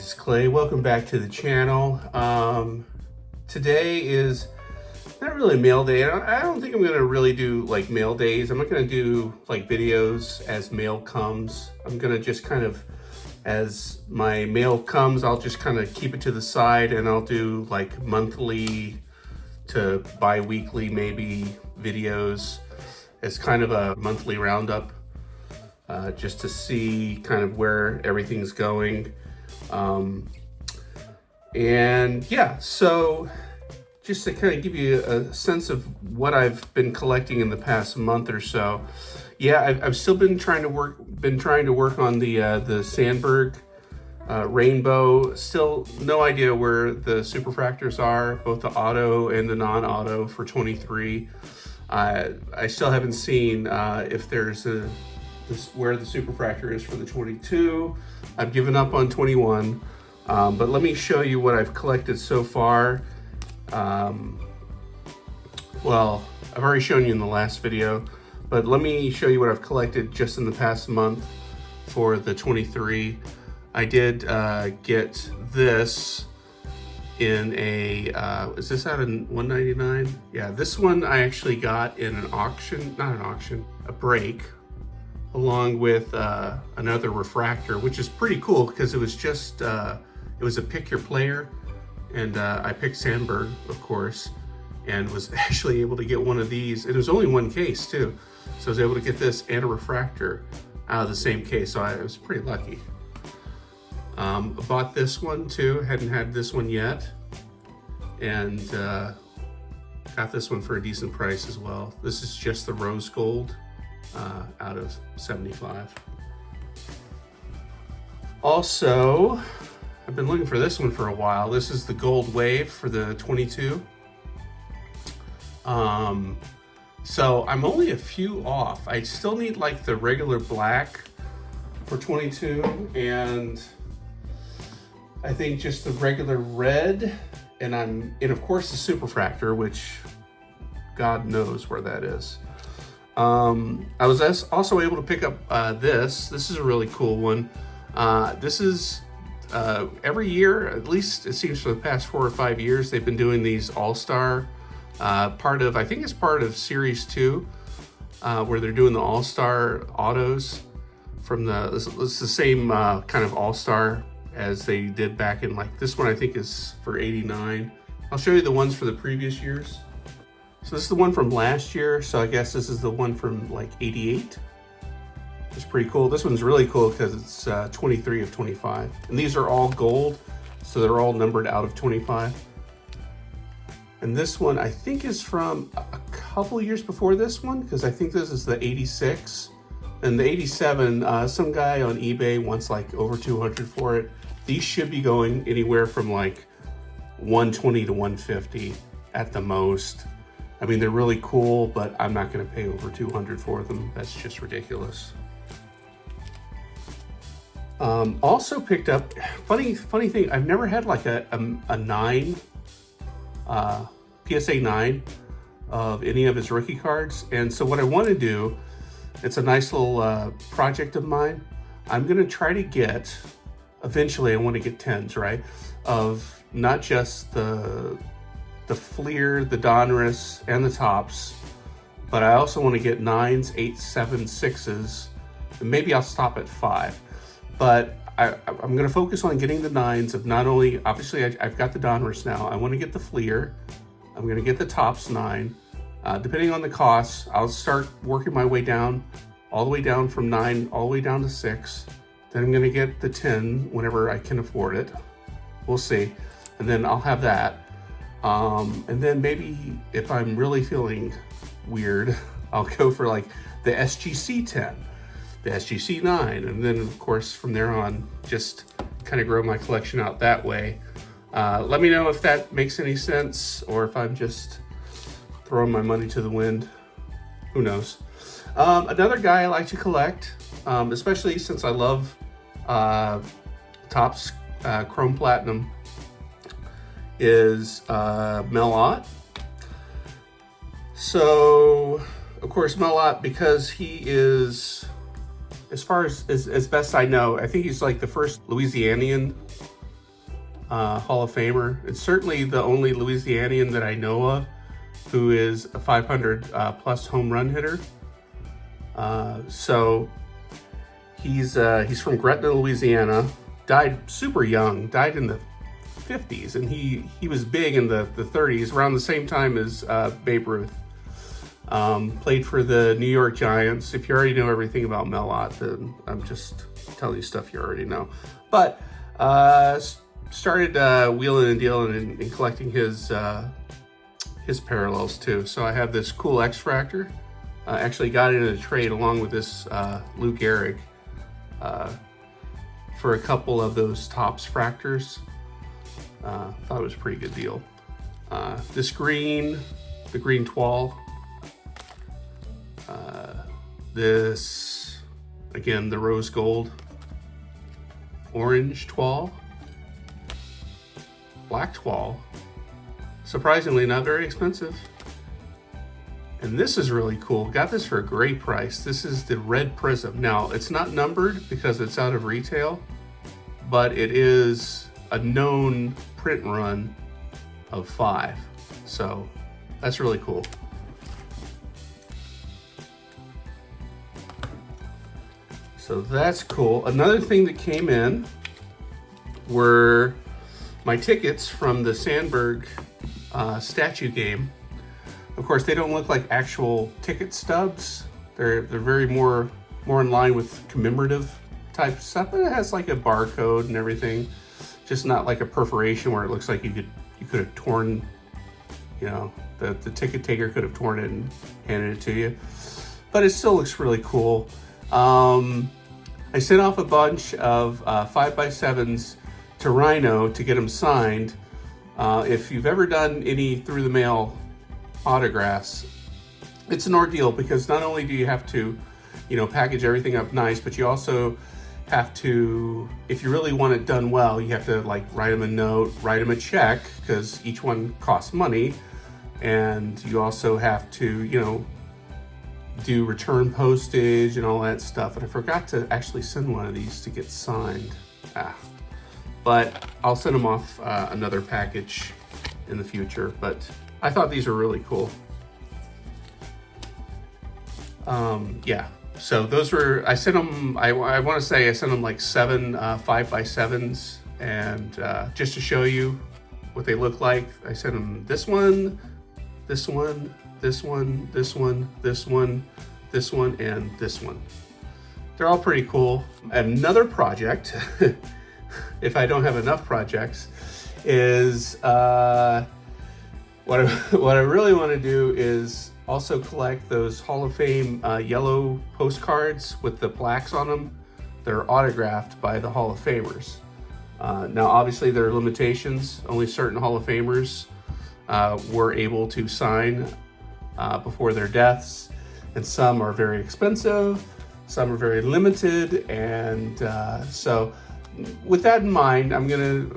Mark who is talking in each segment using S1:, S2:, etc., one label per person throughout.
S1: it's Clay. Welcome back to the channel. Today is not really mail day. I don't think I'm gonna really do like mail days. I'm not gonna do like videos as mail comes. I'm gonna just kind of, as my mail comes, I'll just kind of keep it to the side and I'll do like monthly to bi-weekly maybe videos as kind of a monthly roundup, just to see kind of where everything's going. And yeah, so just to kind of give you a sense of what I've been collecting in the past month or so. Yeah, I've still been trying to work on the Sandberg Rainbow. Still no idea where the superfractors are, both the auto and the non-auto for 23. I still haven't seen if there's where the superfractor is for the 22. I've given up on 21, but let me show you what I've collected so far. Well, I've already shown you in the last video, but let me show you what I've collected just in the past month for the 23. I did get this in a, is this out in 199? Yeah, this one I actually got in an auction, not an auction, a break, along with another refractor, which is pretty cool because it was just, it was a pick your player, and I picked Sandberg, of course, and was actually able to get one of these. It was only one case too, so I was able to get this and a refractor out of the same case, so I was pretty lucky. I bought this one too, hadn't had this one yet, and got this one for a decent price as well. This is just the rose gold out of 75. Also, I've been looking for this one for a while. This is the gold wave for the 22. So I'm only a few off. I still need like the regular black for 22, and I think just the regular red, and of course the superfractor, which God knows where that is. I was also able to pick up this. This is a really cool one. This is every year, at least it seems for the past 4 or 5 years, they've been doing these All-Star, I think it's part of Series 2, where they're doing the All-Star autos from it's the same kind of All-Star as they did back in, like, this one I think is for 89. I'll show you the ones for the previous years. So this is the one from last year, so I guess this is the one from like 88. It's pretty cool. This one's really cool because it's 23 of 25. And these are all gold, so they're all numbered out of 25. And this one I think is from a couple years before this one, because I think this is the 86. And the 87, some guy on eBay wants like over 200 for it. These should be going anywhere from like 120 to 150 at the most. I mean, they're really cool, but I'm not gonna pay over 200 for them. That's just ridiculous. Also picked up, funny thing, I've never had like a 9, PSA 9 of any of his rookie cards. And so what I wanna do, it's a nice little project of mine. I'm gonna try to get, eventually I wanna get 10s, right? Of not just the Fleer, the Donruss, and the Topps, but I also want to get 9s, 8s, 7s, 6s, and maybe I'll stop at 5. But I'm going to focus on getting the 9s of not only, obviously I've got the Donruss now, I want to get the Fleer, I'm going to get the Topps 9. Depending on the costs, I'll start working my way down, all the way down from 9, all the way down to 6. Then I'm going to get the 10 whenever I can afford it. We'll see. And then I'll have that. And then maybe if I'm really feeling weird, I'll go for like the SGC 10, the SGC 9, and then of course from there on, just kind of grow my collection out that way. Let me know if that makes any sense, or if I'm just throwing my money to the wind. Who knows? Another guy I like to collect, especially since I love Topps Chrome Platinum, is Mel Ott. So of course Mel Ott, because he is, as far as best I know, I think he's like the first Louisianian Hall of Famer. It's certainly the only Louisianian that I know of who is a 500 plus home run hitter. So he's from Gretna, Louisiana. Died super young. Died in the 50s, and he was big in the 30s, around the same time as Babe Ruth. Played for the New York Giants. If you already know everything about Mel Ott, then I'm just telling you stuff you already know. But started wheeling and dealing and collecting his parallels too. So I have this cool X-Fractor. Actually got it in a trade along with this Lou Gehrig for a couple of those Topps fractors. Thought it was a pretty good deal. This green, the green Twal. This, again, the rose gold. Orange Twal. Black Twal. Surprisingly not very expensive. And this is really cool. Got this for a great price. This is the Red Prism. Now, it's not numbered because it's out of retail, but it is a known print run of 5. So that's really cool. So that's cool. Another thing that came in were my tickets from the Sandberg statue game. Of course, they don't look like actual ticket stubs. They're very more in line with commemorative type stuff. But it has like a barcode and everything, just not like a perforation where it looks like you could have torn, you know, the ticket taker could have torn it and handed it to you. But it still looks really cool. I sent off a bunch of 5x7s to Rhino to get them signed. If you've ever done any through the mail autographs, it's an ordeal because not only do you have to, you know, package everything up nice, but you also have to, if you really want it done well, you have to like write them a note, write them a check, because each one costs money, and you also have to, you know, do return postage and all that stuff. And I forgot to actually send one of these to get signed. But I'll send them off another package in the future. But I thought these were really cool. Yeah, so those were, I sent them, I want to say I sent them like 7 5x7s, and just to show you what they look like, I sent them this one, this one, this one, this one, this one, this one, and this one. They're all pretty cool. Another project, if I don't have enough projects, is what I really want to do is also collect those Hall of Fame yellow postcards with the plaques on them. They're autographed by the Hall of Famers. Now, obviously, there are limitations. Only certain Hall of Famers were able to sign before their deaths, and some are very expensive, some are very limited, and so with that in mind,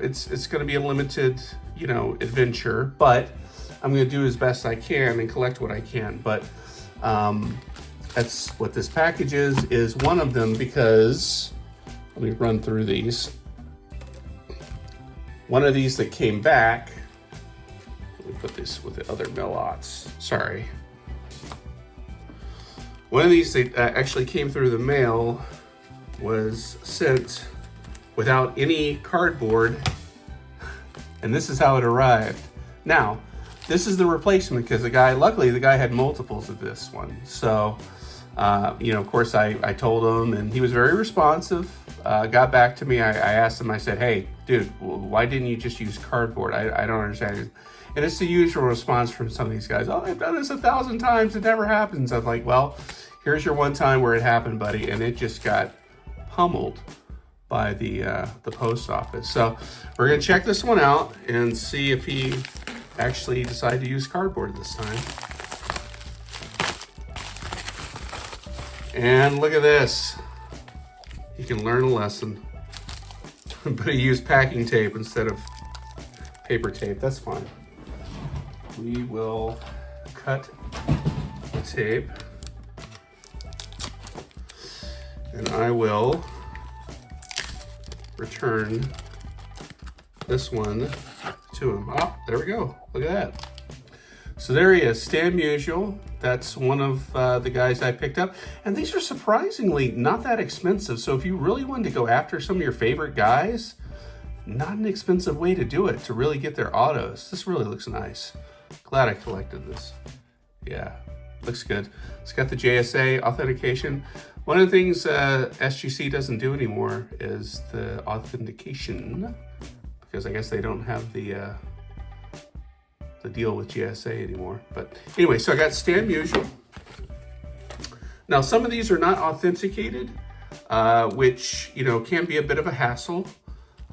S1: it's gonna be a limited, you know, adventure, but I'm gonna do as best I can and collect what I can. But that's what this package is one of them, because let me run through these. One of these that came back, let me put this with the other Mel Otts, sorry. One of these that actually came through the mail was sent without any cardboard, and this is how it arrived. Now, this is the replacement because luckily the guy had multiples of this one. So, you know, of course I told him, and he was very responsive, got back to me. I asked him, I said, hey, dude, why didn't you just use cardboard? I don't understand. And it's the usual response from some of these guys. Oh, I've done this 1,000 times. It never happens. I'm like, well, here's your one time where it happened, buddy. And it just got pummeled by the post office. So we're gonna check this one out and see if he actually decided to use cardboard this time. And look at this. He can learn a lesson. But he used packing tape instead of paper tape. That's fine. We will cut the tape, and I will return this one to him. Oh, there we go. Look at that. So there he is, Stan Musial. That's one of the guys I picked up. And these are surprisingly not that expensive. So if you really wanted to go after some of your favorite guys, not an expensive way to do it, to really get their autos. This really looks nice. Glad I collected this. Yeah, looks good. It's got the JSA authentication. One of the things SGC doesn't do anymore is the authentication, because I guess they don't have the deal with GSA anymore. But anyway, so I got Stan Musial. Now, some of these are not authenticated, which, you know, can be a bit of a hassle.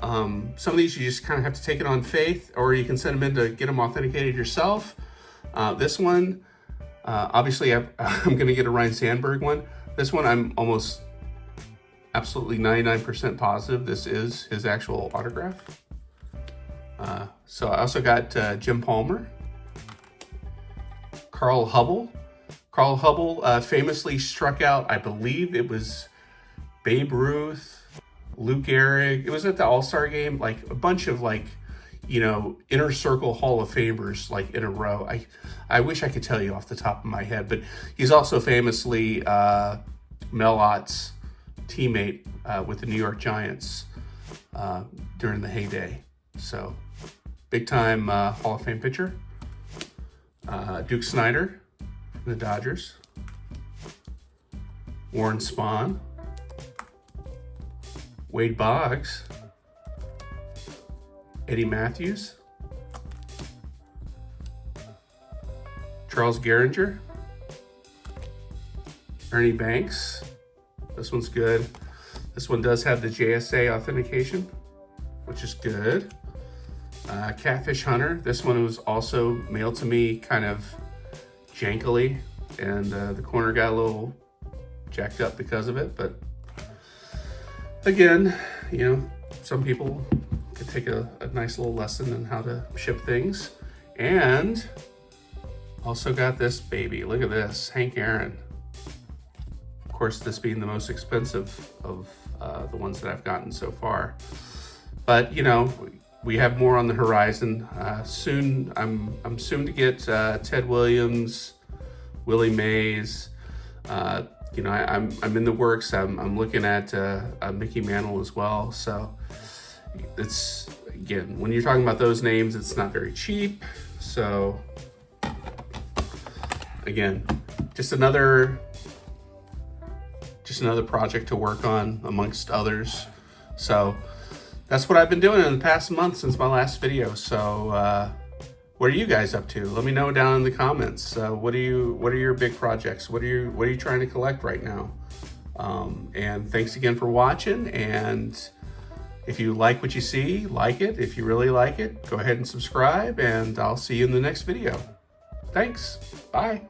S1: Some of these you just kind of have to take it on faith, or you can send them in to get them authenticated yourself. This one, obviously I'm going to get a Ryne Sandberg one. This one I'm almost absolutely 99% positive this is his actual autograph. So I also got Jim Palmer, Carl Hubbell. Carl Hubbell famously struck out, I believe it was Babe Ruth, Lou Gehrig. It was at the All-Star game, like a bunch of, like, you know, inner circle Hall of Famers, like, in a row. I wish I could tell you off the top of my head, but he's also famously Mel Ott's teammate with the New York Giants during the heyday. So, big time Hall of Fame pitcher. Duke Snider from the Dodgers. Warren Spahn. Wade Boggs. Eddie Matthews. Charles Gehringer. Ernie Banks. This one's good. This one does have the JSA authentication, which is good. Catfish Hunter. This one was also mailed to me kind of jankily, and the corner got a little jacked up because of it. But again, you know, some people could take a nice little lesson in how to ship things. And also got this baby. Look at this, Hank Aaron. Of course, this being the most expensive of the ones that I've gotten so far. But you know, we have more on the horizon. Soon, I'm soon to get Ted Williams, Willie Mays. You know, I'm in the works. I'm looking at Mickey Mantle as well. So it's, again, when you're talking about those names, it's not very cheap. So again, just another project to work on amongst others. So that's what I've been doing in the past month since my last video. So what are you guys up to? Let me know down in the comments. What are your big projects? What are you trying to collect right now? And thanks again for watching. And if you like what you see, like it. If you really like it, go ahead and subscribe, and I'll see you in the next video. Thanks. Bye.